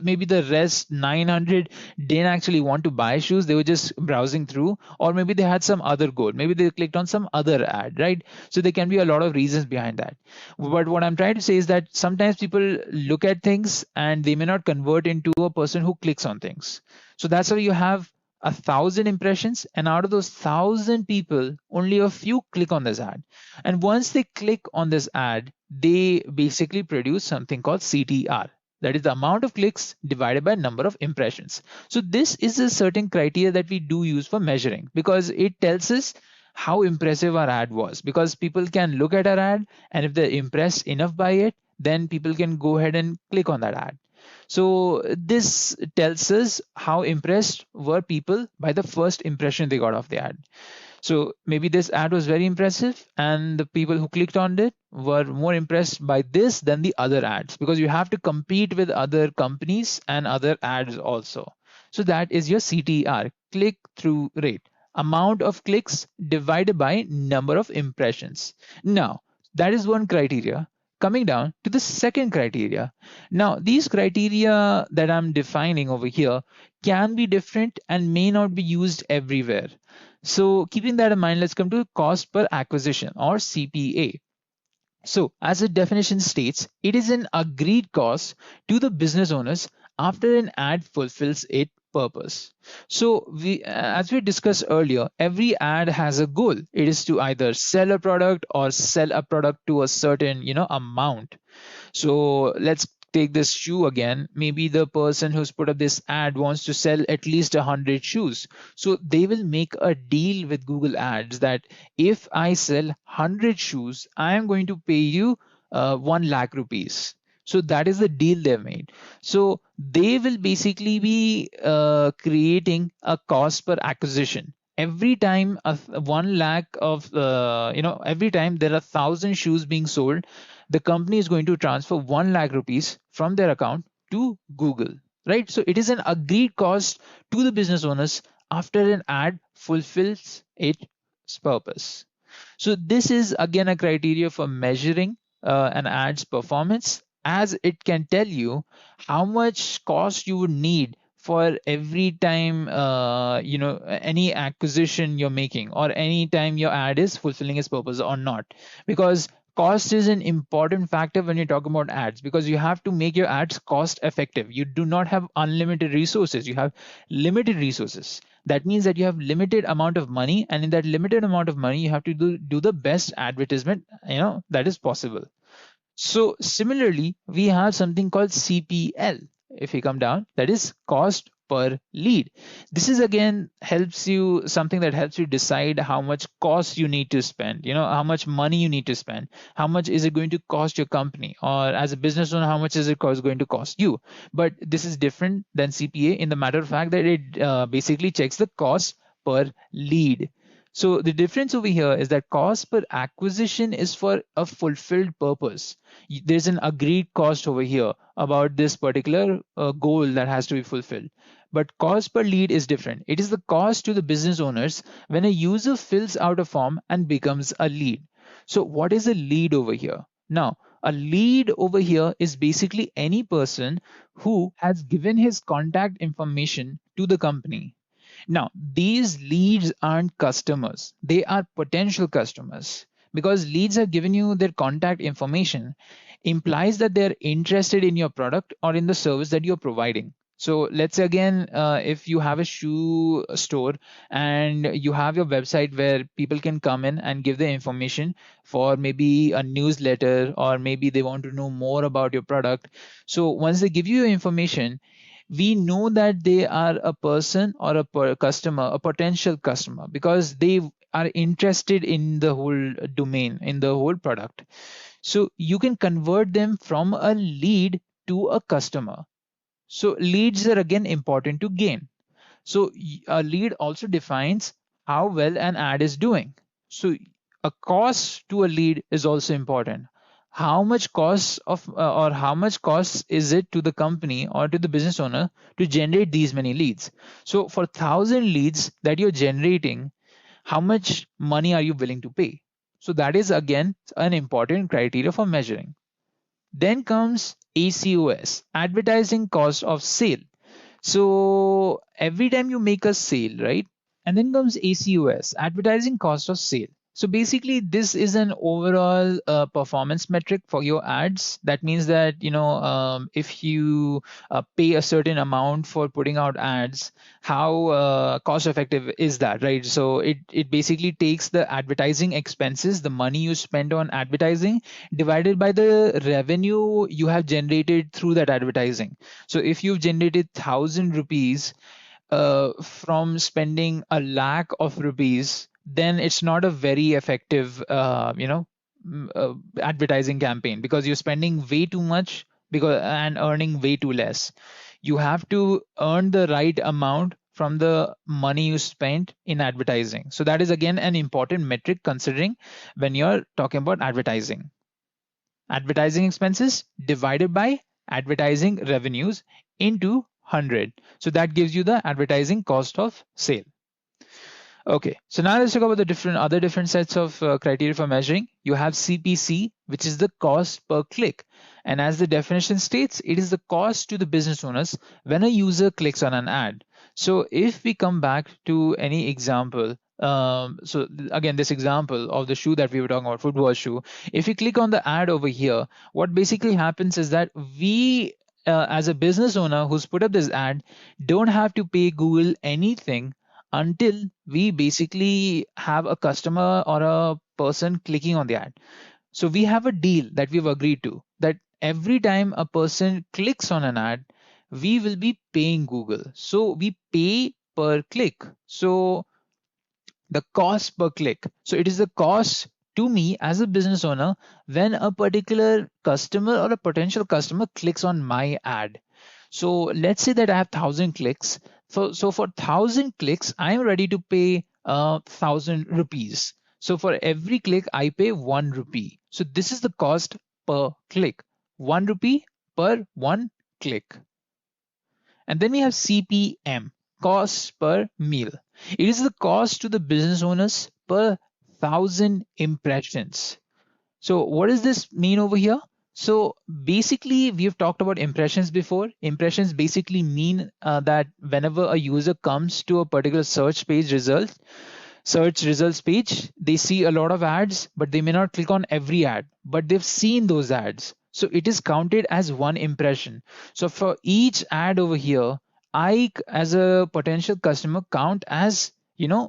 maybe the rest 900 didn't actually want to buy shoes. They were just browsing through, or maybe they had some other goal. Maybe they clicked on some other ad, right? So there can be a lot of reasons behind that. But what I'm trying to say is that sometimes people look at things and they may not convert into a person who clicks on things. So that's why you have 1,000 impressions, and out of those 1,000 people, only a few click on this ad. And once they click on this ad, they basically produce something called CTR. That is the amount of clicks divided by number of impressions. So this is a certain criteria that we do use for measuring, because it tells us how impressive our ad was, because people can look at our ad, and if they're impressed enough by it, then people can go ahead and click on that ad. So this tells us how impressed were people by the first impression they got of the ad. So maybe this ad was very impressive, and the people who clicked on it were more impressed by this than the other ads, because you have to compete with other companies and other ads also. So that is your CTR, click through rate, amount of clicks divided by number of impressions. Now, that is one criteria. Coming down to the second criteria. Now, these criteria that I'm defining over here can be different and may not be used everywhere. So keeping that in mind, let's come to cost per acquisition, or CPA. So as the definition states, it is an agreed cost to the business owners after an ad fulfills its purpose. So as we discussed earlier, every ad has a goal. It is to either sell a product or sell a product to a certain, amount. So let's take this shoe again. Maybe the person who's put up this ad wants to sell at least 100 shoes. So they will make a deal with Google Ads that if I sell 100 shoes, I am going to pay you 1 lakh rupees. So that is the deal they've made. So they will basically be creating a cost per acquisition. Every time 1 lakh of, every time there are 1,000 shoes being sold, the company is going to transfer 1 lakh rupees from their account to Google, right? So it is an agreed cost to the business owners after an ad fulfills its purpose. So this is again a criteria for measuring an ad's performance, as it can tell you how much cost you would need for every time any acquisition you're making, or any time your ad is fulfilling its purpose or not. Because cost is an important factor when you talk about ads, because you have to make your ads cost effective. You do not have unlimited resources, you have limited resources. That means that you have limited amount of money, and in that limited amount of money you have to do the best advertisement that is possible. So similarly, we have something called CPL. If we come down, that is cost per lead. This is again helps you, something that helps you decide how much cost you need to spend, how much money you need to spend, how much is it going to cost your company, or as a business owner, how much is it going to cost you. But this is different than CPA in the matter of fact that it basically checks the cost per lead. So the difference over here is that cost per acquisition is for a fulfilled purpose. There's an agreed cost over here about this particular goal that has to be fulfilled. But cost per lead is different. It is the cost to the business owners when a user fills out a form and becomes a lead. So what is a lead over here? Now, a lead over here is basically any person who has given his contact information to the company. Now, these leads aren't customers, they are potential customers. Because leads have given you their contact information, implies that they're interested in your product or in the service that you're providing. So let's say again, if you have a shoe store and you have your website where people can come in and give their information for maybe a newsletter, or maybe they want to know more about your product. So once they give you your information, we know that they are a person or a customer, a potential customer, because they are interested in the whole domain, in the whole product. So you can convert them from a lead to a customer. So leads are again important to gain. So a lead also defines how well an ad is doing. So a cost to a lead is also important. How much cost of or how much cost is it to the company or to the business owner to generate these many leads? So for 1,000 leads that you're generating, how much money are you willing to pay? So that is again an important criteria for measuring. Then comes ACOS, advertising cost of sale. So every time you make a sale, right? And then comes ACOS, advertising cost of sale. So basically, this is an overall performance metric for your ads. That means that, if you pay a certain amount for putting out ads, how cost effective is that, right? So it basically takes the advertising expenses, the money you spend on advertising, divided by the revenue you have generated through that advertising. So if you've generated 1,000 rupees from spending a lakh of rupees, then it's not a very effective, advertising campaign, because you're spending way too much because and earning way too less. You have to earn the right amount from the money you spent in advertising. So that is again an important metric considering when you're talking about advertising. Advertising expenses divided by advertising revenues into 100. So that gives you the advertising cost of sale. Okay, so now let's talk about the different sets of criteria for measuring. You have CPC, which is the cost per click. And as the definition states, it is the cost to the business owners when a user clicks on an ad. So if we come back to any example, so again, this example of the shoe that we were talking about, football shoe, if you click on the ad over here, what basically happens is that we, as a business owner who's put up this ad, don't have to pay Google anything until we basically have a customer or a person clicking on the ad. So we have a deal that we've agreed to, that every time a person clicks on an ad, we will be paying Google. So we pay per click. So the cost per click. So it is the cost to me as a business owner when a particular customer or a potential customer clicks on my ad. So let's say that I have 1,000 clicks. So for 1,000 clicks, I'm ready to pay 1,000 rupees. So for every click, I pay 1 rupee. So this is the cost per click. 1 rupee per one click. And then we have CPM, cost per meal. It is the cost to the business owners per 1,000 impressions. So what does this mean over here? So basically, we've talked about impressions before. Impressions basically mean that whenever a user comes to a particular search results page, they see a lot of ads, but they may not click on every ad, but they've seen those ads. So it is counted as one impression. So for each ad over here, I, as a potential customer, count as,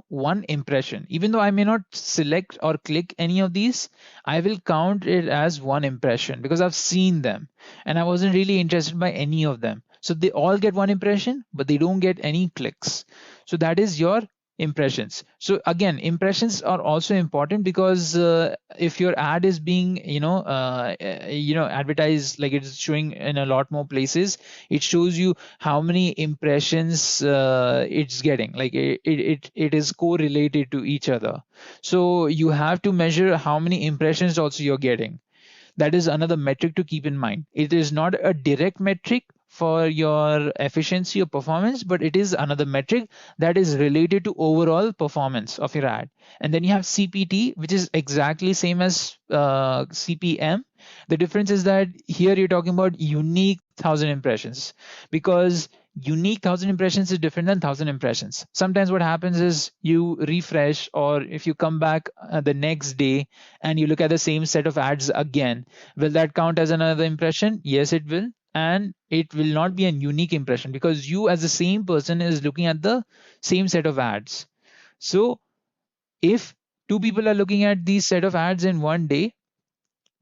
one impression. Even though I may not select or click any of these, I will count it as one impression because I've seen them and I wasn't really interested by any of them. So they all get one impression, but they don't get any clicks. So that is your impressions. So again, impressions are also important because if your ad is being advertised, like it's showing in a lot more places, it shows you how many impressions it's getting, like it is correlated to each other. So you have to measure how many impressions also you're getting. That is another metric to keep in mind. It is not a direct metric for your efficiency or performance, but it is another metric that is related to overall performance of your ad. And then you have CPT, which is exactly same as CPM. The difference is that here you're talking about unique 1,000 impressions, because unique 1,000 impressions is different than 1,000 impressions. Sometimes what happens is you refresh, or if you come back the next day and you look at the same set of ads again, will that count as another impression? Yes, it will. And it will not be a unique impression because you as the same person is looking at the same set of ads. So if two people are looking at these set of ads in one day,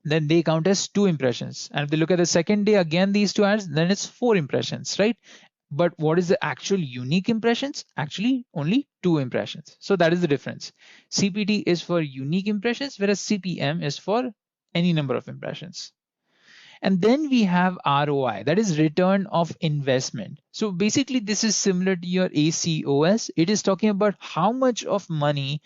then they count as 2 impressions. And if they look at the second day again these two ads, then it's 4 impressions, right? But what is the actual unique impressions? Actually only 2 impressions. So that is the difference. CPT is for unique impressions, whereas CPM is for any number of impressions. And then we have ROI, that is return of investment. So basically this is similar to your ACOS. It is talking about how much of money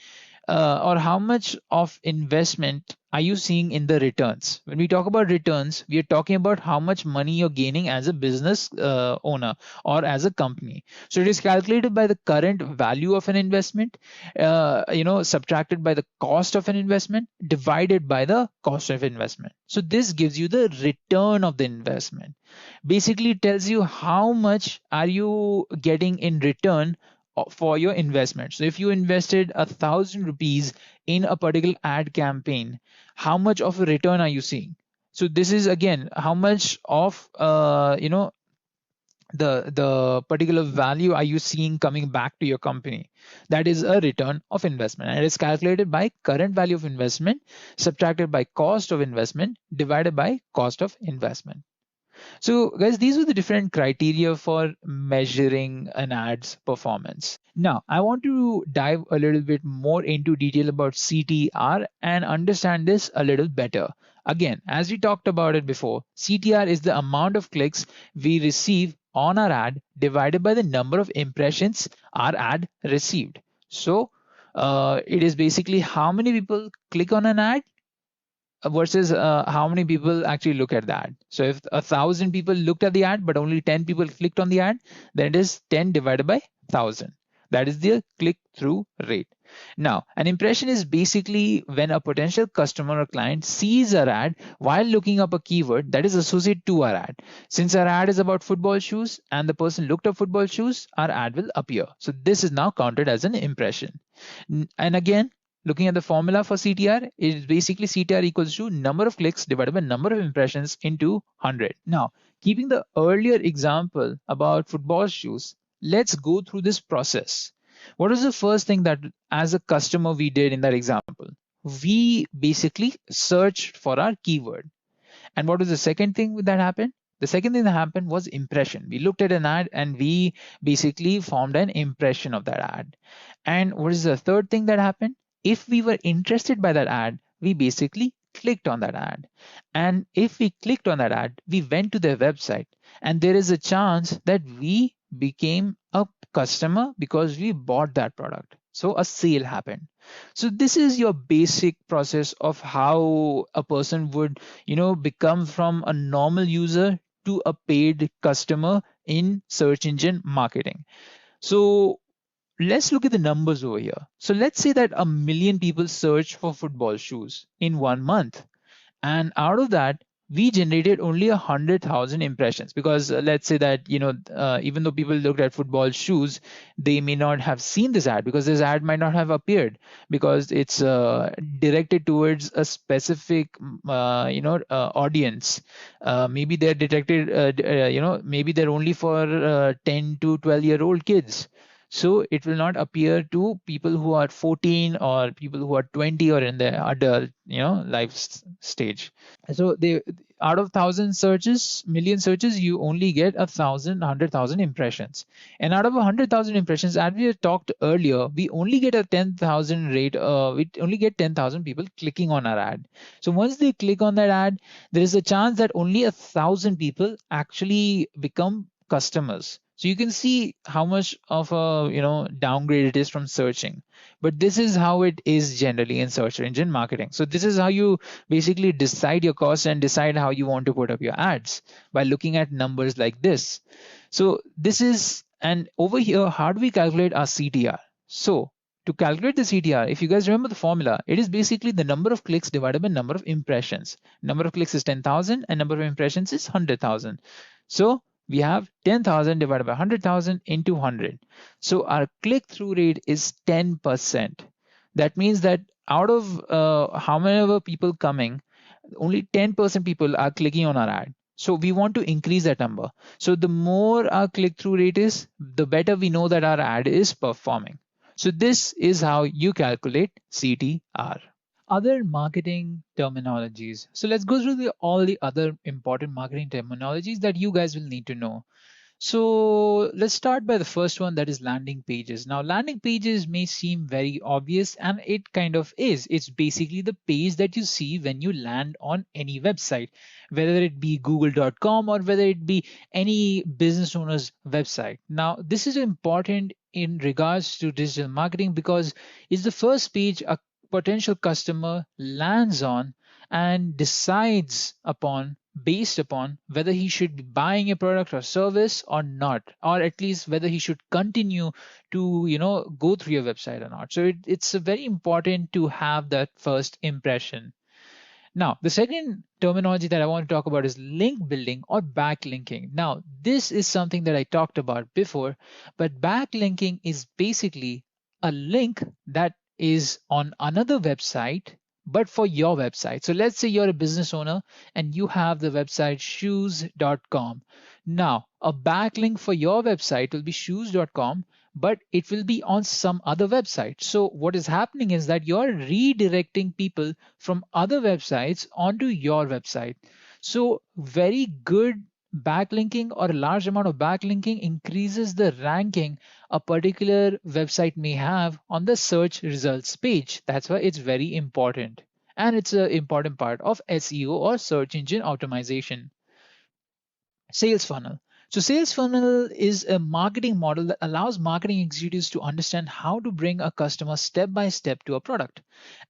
or how much of investment are you seeing in the returns. When we talk about returns, we are talking about how much money you're gaining as a business owner or as a company. So it is calculated by the current value of an investment, subtracted by the cost of an investment, divided by the cost of investment. So this gives you the return of the investment. Basically it tells you how much are you getting in return for your investment. So if you invested 1,000 rupees in a particular ad campaign, how much of a return are you seeing? So this is again how much of the particular value are you seeing coming back to your company. That is a return of investment, and it is calculated by current value of investment subtracted by cost of investment divided by cost of investment. So, guys, these were the different criteria for measuring an ad's performance. Now, I want to dive a little bit more into detail about CTR and understand this a little better. Again, as we talked about it before, CTR is the amount of clicks we receive on our ad divided by the number of impressions our ad received. So, it is basically how many people click on an ad versus how many people actually look at the ad. So if 1,000 people looked at the ad, but only 10 people clicked on the ad, then it is 10 divided by 1,000. That is the click-through rate. Now, an impression is basically when a potential customer or client sees our ad while looking up a keyword that is associated to our ad. Since our ad is about football shoes and the person looked up football shoes, our ad will appear. So this is now counted as an impression. And again, looking at the formula for CTR, it is basically CTR equals to number of clicks divided by number of impressions into 100. Now, keeping the earlier example about football shoes, let's go through this process. What was the first thing that as a customer we did in that example? We basically searched for our keyword. And what was the second thing that happened? The second thing that happened was impression. We looked at an ad and we basically formed an impression of that ad. And what is the third thing that happened? If we were interested by that ad, we basically clicked on that ad. And if we clicked on that ad, we went to their website. And there is a chance that we became a customer because we bought that product. So a sale happened. So this is your basic process of how a person would, become from a normal user to a paid customer in search engine marketing. So let's look at the numbers over here. So let's say that 1 million people search for football shoes in 1 month. And out of that, we generated only 100,000 impressions because let's say that even though people looked at football shoes, they may not have seen this ad because this ad might not have appeared because it's directed towards a specific audience. Maybe they're detected maybe they're only for 10 to 12-year-old kids. So it will not appear to people who are 14 or people who are 20 or in the adult stage. So they, out of 1,000 searches, you only get 100,000 impressions. And out of 100,000 impressions, as we had talked earlier, we only get a 10,000 rate. We only get 10,000 people clicking on our ad. So once they click on that ad, there is a chance that only 1,000 people actually become customers. So you can see how much of a downgrade it is from searching. But this is how it is generally in search engine marketing. So this is how you basically decide your cost and decide how you want to put up your ads by looking at numbers like this. So this is, and over here, how do we calculate our CTR? So to calculate the CTR, if you guys remember the formula, it is basically the number of clicks divided by number of impressions. Number of clicks is 10,000 and number of impressions is 100,000. So we have 10,000 divided by 100,000 into 100. So our click-through rate is 10%. That means that out of how many people coming, only 10% people are clicking on our ad. So we want to increase that number. So the more our click-through rate is, the better we know that our ad is performing. So this is how you calculate CTR. Other marketing terminologies. So let's go through all the other important marketing terminologies that you guys will need to know. So let's start by the first one, that is landing pages. Now, landing pages may seem very obvious, and it kind of is. It's basically the page that you see when you land on any website, whether it be google.com or whether it be any business owner's website. Now, this is important in regards to digital marketing because it's the first page a potential customer lands on and decides upon based upon whether he should be buying a product or service or not, or at least whether he should continue to go through your website or not. So it's very important to have that first impression. Now, the second terminology that I want to talk about is link building or backlinking. Now, this is something that I talked about before, but backlinking is basically a link that is on another website, but for your website. So let's say you're a business owner and you have the website shoes.com. Now, a backlink for your website will be shoes.com, but it will be on some other website. So what is happening is that you're redirecting people from other websites onto your website. So very good backlinking or a large amount of backlinking increases the ranking a particular website may have on the search results page. That's why it's very important. And it's an important part of SEO or search engine optimization. Sales funnel. So sales funnel is a marketing model that allows marketing executives to understand how to bring a customer step by step to a product.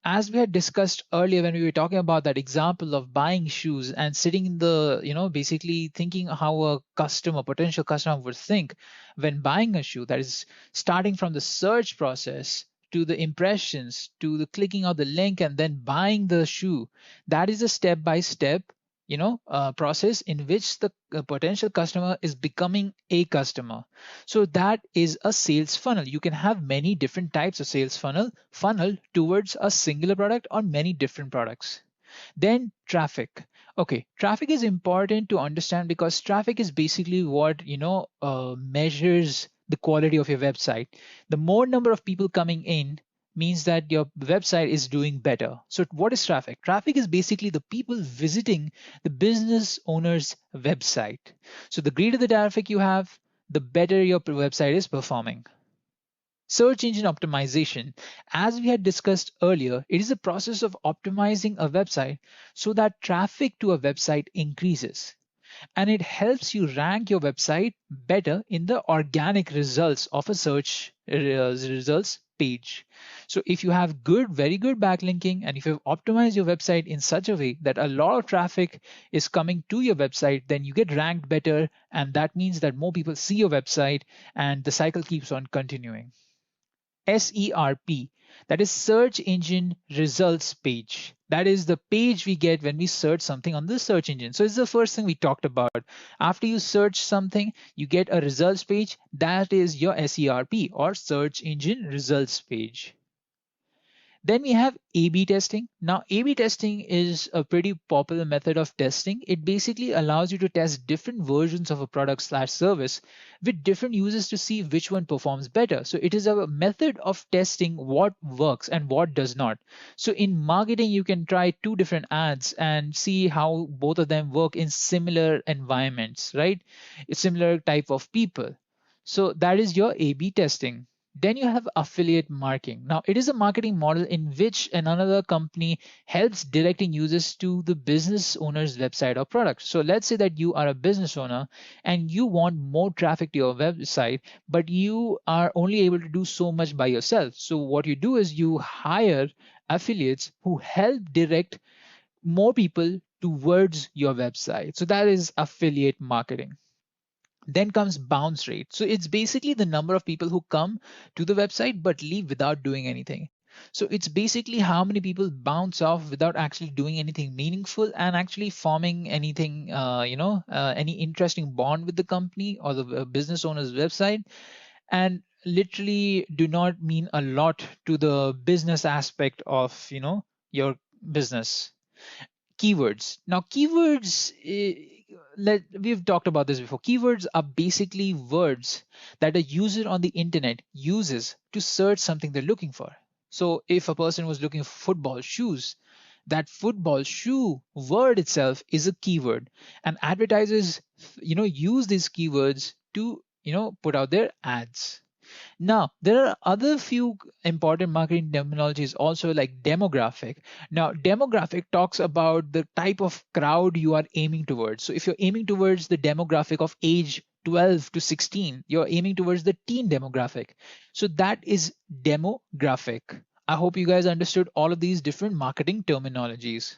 As we had discussed earlier when we were talking about that example of buying shoes and sitting in the, basically thinking how a customer, potential customer would think when buying a shoe, that is starting from the search process to the impressions to the clicking of the link and then buying the shoe. That is a step by step process in which the potential customer is becoming a customer. So that is a sales funnel. You can have many different types of sales funnel towards a singular product or many different products. Then traffic. Okay, traffic is important to understand because traffic is basically what measures the quality of your website. The more number of people coming in means that your website is doing better. So what is traffic? Traffic is basically the people visiting the business owner's website. So the greater the traffic you have, the better your website is performing. Search engine optimization. As we had discussed earlier, it is a process of optimizing a website so that traffic to a website increases. And it helps you rank your website better in the organic results of a search results page. So if you have very good backlinking, and if you've optimized your website in such a way that a lot of traffic is coming to your website, then you get ranked better. And that means that more people see your website and the cycle keeps on continuing. SERP, that is search engine results page. That is the page we get when we search something on the search engine. So it's the first thing we talked about. After you search something, you get a results page. That is your SERP or search engine results page. Then we have A/B testing. Now, A/B testing is a pretty popular method of testing. It basically allows you to test different versions of a product slash service with different users to see which one performs better. So it is a method of testing what works and what does not. So in marketing, you can try two different ads and see how both of them work in similar environments, right? It's similar type of people. So that is your A/B testing. Then you have affiliate marketing. Now, it is a marketing model in which another company helps directing users to the business owner's website or product. So let's say that you are a business owner and you want more traffic to your website, but you are only able to do so much by yourself. So what you do is you hire affiliates who help direct more people towards your website. So that is affiliate marketing. Then comes bounce rate. So it's basically the number of people who come to the website but leave without doing anything. So it's basically how many people bounce off without actually doing anything meaningful and actually forming anything, any interesting bond with the company or the business owner's website, and literally do not mean a lot to the business aspect of, your business. Keywords. Now, keywords, we've talked about this before. Keywords are basically words that a user on the internet uses to search something they're looking for. So if a person was looking for football shoes, that football shoe word itself is a keyword, and advertisers, use these keywords to, put out their ads. Now, there are other few important marketing terminologies also, like demographic. Now, demographic talks about the type of crowd you are aiming towards. So if you're aiming towards the demographic of age 12 to 16, you're aiming towards the teen demographic. So that is demographic. I hope you guys understood all of these different marketing terminologies.